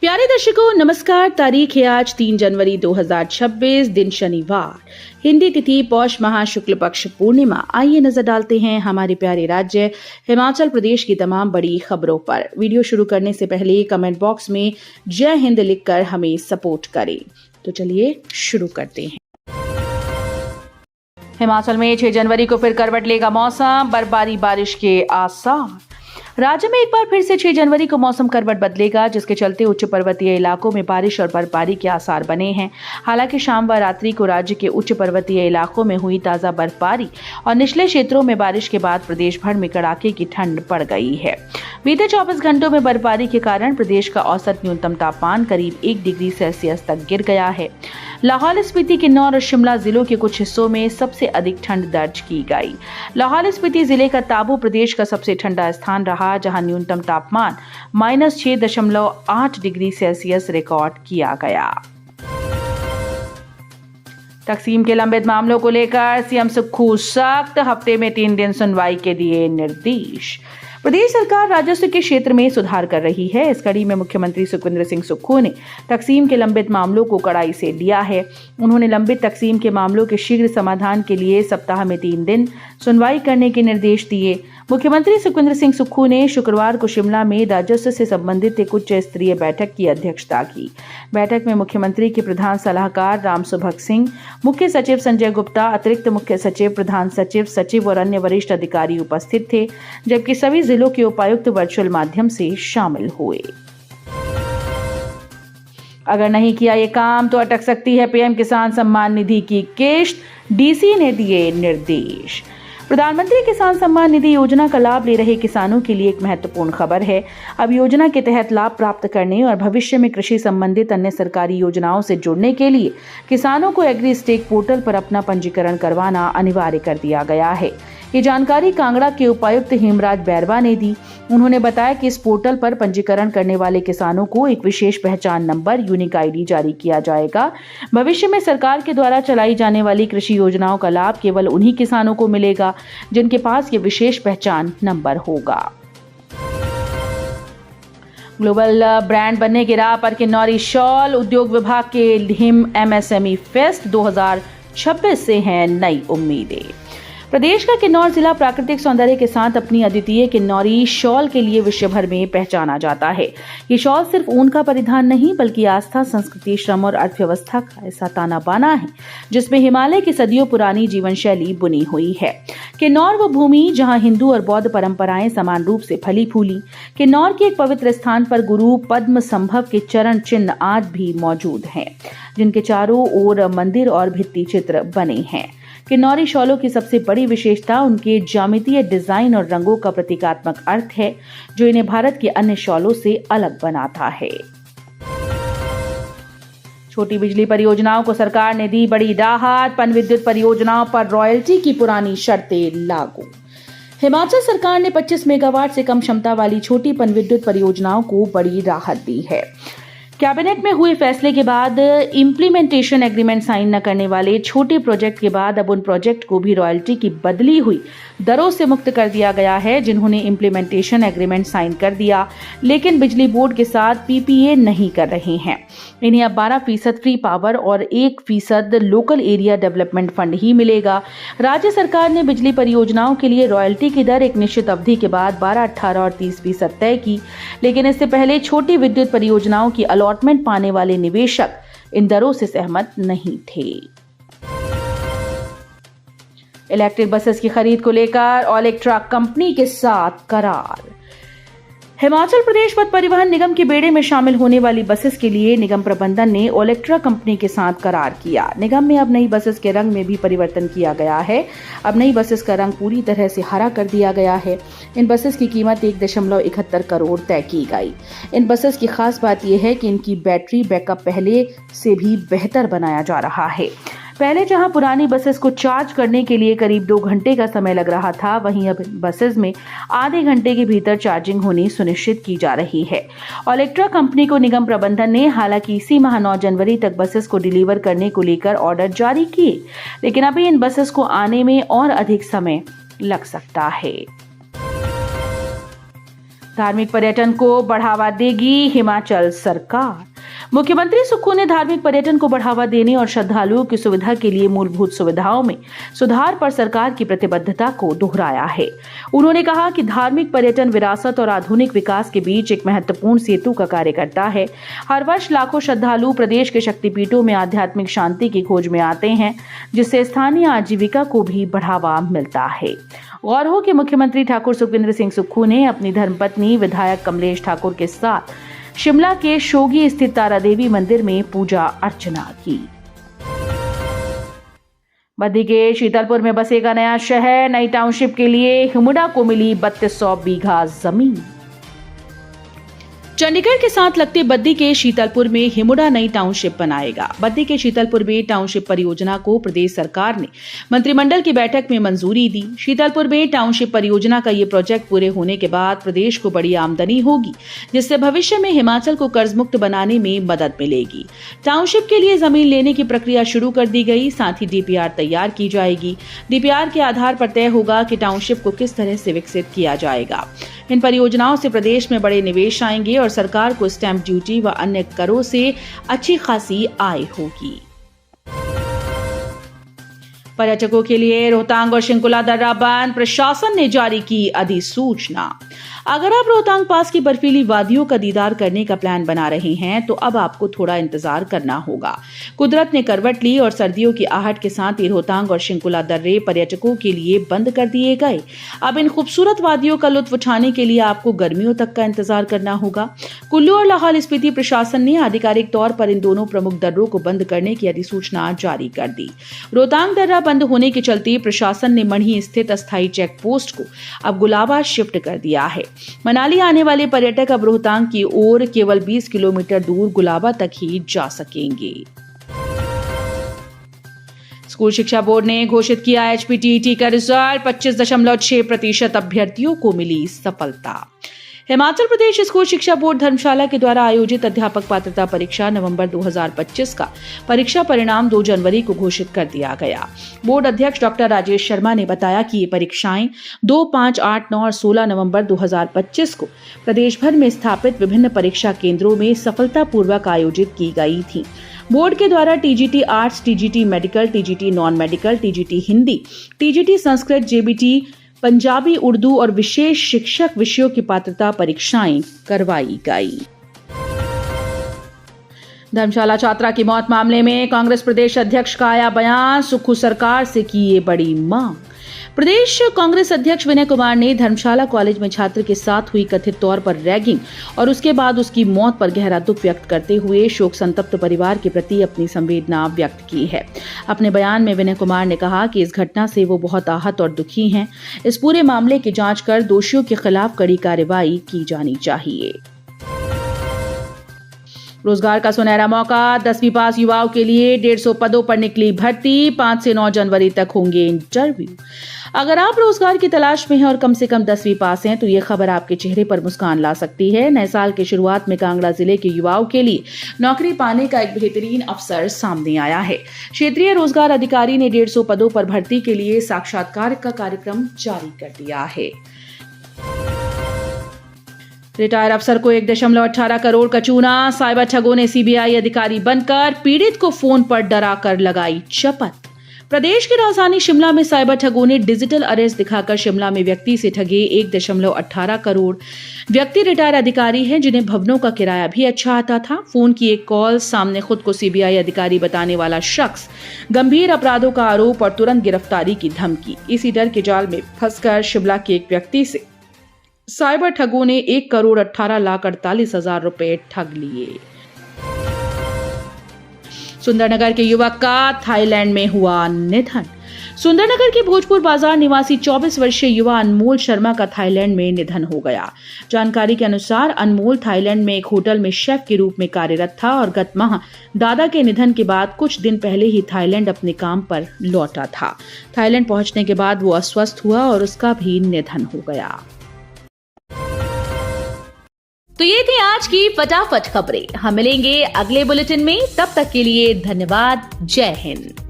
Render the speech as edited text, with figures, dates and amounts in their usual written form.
प्यारे दर्शकों नमस्कार। तारीख है आज 3 जनवरी 2026, दिन शनिवार, हिंदी तिथि पौष माह शुक्ल पक्ष पूर्णिमा। आइए नजर डालते हैं हमारे प्यारे राज्य हिमाचल प्रदेश की तमाम बड़ी खबरों पर। वीडियो शुरू करने से पहले कमेंट बॉक्स में जय हिंद लिखकर हमें सपोर्ट करें। तो चलिए शुरू करते हैं। हिमाचल में 6 जनवरी को फिर करवट लेगा मौसम, बर्फबारी बारिश के आसार। राज्य में एक बार फिर से 6 जनवरी को मौसम करवट बदलेगा, जिसके चलते उच्च पर्वतीय इलाकों में बारिश और बर्फबारी के आसार बने हैं। हालांकि शाम व रात्रि को राज्य के उच्च पर्वतीय इलाकों में हुई ताजा बर्फबारी और निचले क्षेत्रों में बारिश के बाद प्रदेश भर में कड़ाके की ठंड पड़ गई है। बीते 24 घंटों में बर्फबारी के कारण प्रदेश का औसत न्यूनतम तापमान करीब 1 डिग्री सेल्सियस तक गिर गया है। लाहौल स्पीति, किन्नौर और शिमला जिलों के कुछ हिस्सों में सबसे अधिक ठंड दर्ज की गई। लाहौल स्पीति जिले का ताबू प्रदेश का सबसे ठंडा स्थान रहा, जहां न्यूनतम तापमान -6.8 डिग्री सेल्सियस रिकॉर्ड किया गया। तकसीम के लंबित मामलों को लेकर सीएम सुक्खू सख्त, हफ्ते में 3 दिन सुनवाई के दिए निर्देश। प्रदेश सरकार राजस्व के क्षेत्र में सुधार कर रही है। इस कड़ी में मुख्यमंत्री सुखविंदर सिंह सुक्खू ने तकसीम के लंबित मामलों को कड़ाई से लिया है। उन्होंने लंबित तकसीम के मामलों के शीघ्र समाधान के लिए सप्ताह में 3 दिन सुनवाई करने के निर्देश दिए। मुख्यमंत्री सुखविंदर सिंह सुक्खू ने शुक्रवार को शिमला में राजस्व से संबंधित एक उच्च स्तरीय बैठक की अध्यक्षता की। बैठक में मुख्यमंत्री के प्रधान सलाहकार रामसुभग सिंह, मुख्य सचिव संजय गुप्ता, अतिरिक्त मुख्य सचिव, प्रधान सचिव, सचिव और अन्य वरिष्ठ अधिकारी उपस्थित थे, जबकि सभी जिलों के उपायुक्त वर्चुअल माध्यम से शामिल हुए। अगर नहीं किया ये काम तो अटक सकती है पीएम किसान सम्मान निधि की किश्त, डीसी ने दिए निर्देश। प्रधानमंत्री किसान सम्मान निधि योजना का लाभ ले रहे किसानों के लिए एक महत्वपूर्ण खबर है। अब योजना के तहत लाभ प्राप्त करने और भविष्य में कृषि संबंधित अन्य सरकारी योजनाओं से जुड़ने के लिए किसानों को एग्री स्टेक पोर्टल पर अपना पंजीकरण करवाना अनिवार्य कर दिया गया है। ये जानकारी कांगड़ा के उपायुक्त हेमराज बैरवा ने दी। उन्होंने बताया कि इस पोर्टल पर पंजीकरण करने वाले किसानों को एक विशेष पहचान नंबर यूनिक आईडी जारी किया जाएगा। भविष्य में सरकार के द्वारा चलाई जाने वाली कृषि योजनाओं का लाभ केवल उन्हीं किसानों को मिलेगा जिनके पास ये विशेष पहचान नंबर होगा। ग्लोबल ब्रांड बनने की राह पर किन्नौरी शॉल, उद्योग विभाग के हिम एमएसएमई फेस्ट 2026 से हैं नई उम्मीदें। प्रदेश का किन्नौर जिला प्राकृतिक सौंदर्य के साथ अपनी अद्वितीय किन्नौरी शॉल के लिए विश्व भर में पहचाना जाता है। ये शॉल सिर्फ ऊन का परिधान नहीं बल्कि आस्था, संस्कृति, श्रम और अर्थव्यवस्था का ऐसा ताना बाना है जिसमें हिमालय की सदियों पुरानी जीवन शैली बुनी हुई है। किन्नौर वो भूमि जहां हिंदू और बौद्ध परंपराएं समान रूप से फली फूली। किन्नौर के एक पवित्र स्थान पर गुरु पद्म संभव के चरण चिन्ह आज भी मौजूद हैं, जिनके चारों ओर मंदिर और भित्ति चित्र बने हैं। किन्नौरी शॉलों की सबसे बड़ी विशेषता उनके ज्यामितीय डिजाइन और रंगों का प्रतीकात्मक अर्थ है, जो इन्हें भारत के अन्य शॉलों से अलग बनाता है। छोटी बिजली परियोजनाओं को सरकार ने दी बड़ी राहत, पनविद्युत परियोजनाओं पर रॉयल्टी की पुरानी शर्तें लागू। हिमाचल सरकार ने 25 मेगावाट से कम क्षमता वाली छोटी पनविद्युत परियोजनाओं को बड़ी राहत दी है। कैबिनेट में हुए फैसले के बाद इंप्लीमेंटेशन एग्रीमेंट साइन न करने वाले छोटे प्रोजेक्ट के बाद अब उन प्रोजेक्ट को भी रॉयल्टी की बदली हुई दरों से मुक्त कर दिया गया है, जिन्होंने इंप्लीमेंटेशन एग्रीमेंट साइन कर दिया लेकिन बिजली बोर्ड के साथ पीपीए नहीं कर रहे हैं। इन्हें अब 12% फ्री पावर और 1% लोकल एरिया डेवलपमेंट फंड ही मिलेगा। राज्य सरकार ने बिजली परियोजनाओं के लिए रॉयल्टी की दर एक निश्चित अवधि के बाद 12, 18 और 30% तय की, लेकिन इससे पहले छोटी विद्युत परियोजनाओं की अलॉटमेंट पाने वाले निवेशक इन दरों से सहमत नहीं थे। इलेक्ट्रिक बसेस की खरीद को लेकर ओलेक्ट्रा कंपनी के साथ करार। हिमाचल प्रदेश पथ परिवहन निगम के बेड़े में शामिल होने वाली बसेस के लिए निगम प्रबंधन ने ओलेक्ट्रा कंपनी के साथ करार किया। निगम में अब नई बसेस के रंग में भी परिवर्तन किया गया है। अब नई बसेस का रंग पूरी तरह से हरा कर दिया गया है। इन बसेस की कीमत 1.71 करोड़ तय की गई। इन बसेस की खास बात यह है कि इनकी बैटरी बैकअप पहले से भी बेहतर बनाया जा रहा है। पहले जहां पुरानी बसेस को चार्ज करने के लिए करीब 2 घंटे का समय लग रहा था, वहीं अब बसेस में आधे घंटे के भीतर चार्जिंग होनी सुनिश्चित की जा रही है। ओलेक्ट्रा कंपनी को निगम प्रबंधन ने हालांकि इसी माह 9 जनवरी तक बसेस को डिलीवर करने को लेकर ऑर्डर जारी किए, लेकिन अभी इन बसेस को आने में और अधिक समय लग सकता है। धार्मिक पर्यटन को बढ़ावा देगी हिमाचल सरकार। मुख्यमंत्री सुक्खू ने धार्मिक पर्यटन को बढ़ावा देने और श्रद्धालुओं की सुविधा के लिए मूलभूत सुविधाओं में सुधार पर सरकार की प्रतिबद्धता को दोहराया है। उन्होंने कहा कि धार्मिक पर्यटन विरासत और आधुनिक विकास के बीच एक महत्वपूर्ण सेतु का कार्य करता है। हर वर्ष लाखों श्रद्धालु प्रदेश के शक्तिपीठों में आध्यात्मिक शांति की खोज में आते हैं, जिससे स्थानीय आजीविका को भी बढ़ावा मिलता है। गौर हो कि मुख्यमंत्री ठाकुर सुखविंदर सिंह सुक्खू ने अपनी धर्मपत्नी विधायक कमलेश ठाकुर के साथ शिमला के शोगी स्थित तारा देवी मंदिर में पूजा अर्चना की। बद्दी के शीतलपुर में बसेगा नया शहर। नई टाउनशिप के लिए हिमुडा को मिली 3200 बीघा जमीन। चंडीगढ़ के साथ लगते बद्दी के शीतलपुर में हिमुडा नई टाउनशिप बनाएगा। बद्दी के शीतलपुर में टाउनशिप परियोजना को प्रदेश सरकार ने मंत्रिमंडल की बैठक में मंजूरी दी। शीतलपुर में टाउनशिप परियोजना का ये प्रोजेक्ट पूरे होने के बाद प्रदेश को बड़ी आमदनी होगी, जिससे भविष्य में हिमाचल को कर्ज मुक्त बनाने में मदद मिलेगी। टाउनशिप के लिए जमीन लेने की प्रक्रिया शुरू कर दी गई, साथ ही डीपीआर तैयार की जाएगी। डीपीआर के आधार पर तय होगा कि टाउनशिप को किस तरह से विकसित किया जाएगा। इन परियोजनाओं से प्रदेश में बड़े निवेश आएंगे और सरकार को स्टैंप ड्यूटी व अन्य करों से अच्छी खासी आय होगी। पर्यटकों के लिए रोहतांग और शिंकुला दर्रा बंद, प्रशासन ने जारी की अधिसूचना। अगर आप रोहतांग पास की बर्फीली वादियों का दीदार करने का प्लान बना रहे हैं तो अब आपको थोड़ा इंतजार करना होगा। कुदरत ने करवट ली और सर्दियों की आहट के साथ ही रोहतांग और शिंकुला दर्रे पर्यटकों के लिए बंद कर दिए गए। अब इन खूबसूरत वादियों का लुत्फ उठाने के लिए आपको गर्मियों तक का इंतजार करना होगा। कुल्लू और लाहौल स्पीति प्रशासन ने आधिकारिक तौर पर इन दोनों प्रमुख दर्रों को बंद करने की अधिसूचना जारी कर दी। रोहतांग दर्रा बंद होने के चलते प्रशासन ने मढ़ी स्थित अस्थायी चेक पोस्ट को अब गुलाबा शिफ्ट कर दिया है। मनाली आने वाले पर्यटक अब रोहतांग की ओर केवल 20 किलोमीटर दूर गुलाबा तक ही जा सकेंगे। स्कूल शिक्षा बोर्ड ने घोषित किया एचपीटीईटी का रिजल्ट। 25.6% अभ्यर्थियों को मिली सफलता। हिमाचल प्रदेश स्कूल शिक्षा बोर्ड धर्मशाला के द्वारा आयोजित अध्यापक पात्रता परीक्षा नवंबर 2025 का परीक्षा परिणाम 2 जनवरी को घोषित कर दिया गया। बोर्ड अध्यक्ष डॉक्टर राजेश शर्मा ने बताया कि ये परीक्षाएं 2, 5, 8, 9 और 16 नवंबर 2025 को प्रदेश भर में स्थापित विभिन्न परीक्षा केंद्रों में सफलतापूर्वक आयोजित की गई थी। बोर्ड के द्वारा TGT arts, TGT medical, TGT non medical, TGT Hindi, TGT Sanskrit, JBT Punjabi, Urdu और विशेष शिक्षक विषयों की पात्रता परीक्षाएं करवाई गई। धर्मशाला छात्रा की मौत मामले में कांग्रेस प्रदेश अध्यक्ष का आया बयान। सुक्खू सरकार से की ये बड़ी मांग। प्रदेश कांग्रेस अध्यक्ष विनय कुमार ने धर्मशाला कॉलेज में छात्र के साथ हुई कथित तौर पर रैगिंग और उसके बाद उसकी मौत पर गहरा दुख व्यक्त करते हुए शोक संतप्त परिवार के प्रति अपनी संवेदना व्यक्त की है। अपने बयान में विनय कुमार ने कहा कि इस घटना से वो बहुत आहत और दुखी हैं। इस पूरे मामले की जांच कर दोषियों के खिलाफ कड़ी कार्रवाई की जानी चाहिए। रोजगार का सुनहरा मौका। 10वीं पास युवाओं के लिए 150 पदों पर निकली भर्ती। 5 से 9 जनवरी तक होंगे इंटरव्यू। अगर आप रोजगार की तलाश में हैं और कम से कम 10वीं पास हैं तो ये खबर आपके चेहरे पर मुस्कान ला सकती है। नए साल की शुरुआत में कांगड़ा जिले के युवाओं के लिए नौकरी पाने का एक बेहतरीन अवसर सामने आया है। क्षेत्रीय रोजगार अधिकारी ने 150 पदों पर भर्ती के लिए साक्षात्कार का कार्यक्रम जारी कर दिया है। रिटायर अफसर को 1.18 करोड़ का चूना। साइबर ठगों ने सीबीआई अधिकारी बनकर पीड़ित को फोन पर डराकर लगाई शपथ। प्रदेश की राजधानी शिमला में साइबर ठगों ने डिजिटल अरेस्ट दिखाकर शिमला में व्यक्ति से ठगे 1.18 करोड़। व्यक्ति रिटायर अधिकारी हैं जिन्हें भवनों का किराया भी अच्छा आता था। फोन की एक कॉल, सामने खुद को सीबीआई अधिकारी बताने वाला शख्स, गंभीर अपराधों का आरोप और तुरंत गिरफ्तारी की धमकी। इसी डर के जाल में फंसकर शिमला के एक व्यक्ति से साइबर ठगों ने 1,18,48,000 रुपए ठग लिए। सुंदरनगर के युवक का थाईलैंड में हुआ निधन। सुंदरनगर के भोजपुर बाजार निवासी 24 वर्षीय युवा अनमोल शर्मा का थाईलैंड में निधन हो गया। जानकारी के अनुसार अनमोल थाईलैंड में एक होटल में शेफ के रूप में कार्यरत था और गत माह दादा के निधन के बाद कुछ दिन पहले ही थाईलैंड अपने काम पर लौटा था। थाईलैंड पहुंचने के बाद वो अस्वस्थ हुआ और उसका भी निधन हो गया। तो ये थी आज की फटाफट खबरें। हम मिलेंगे अगले बुलेटिन में, तब तक के लिए धन्यवाद। जय हिंद।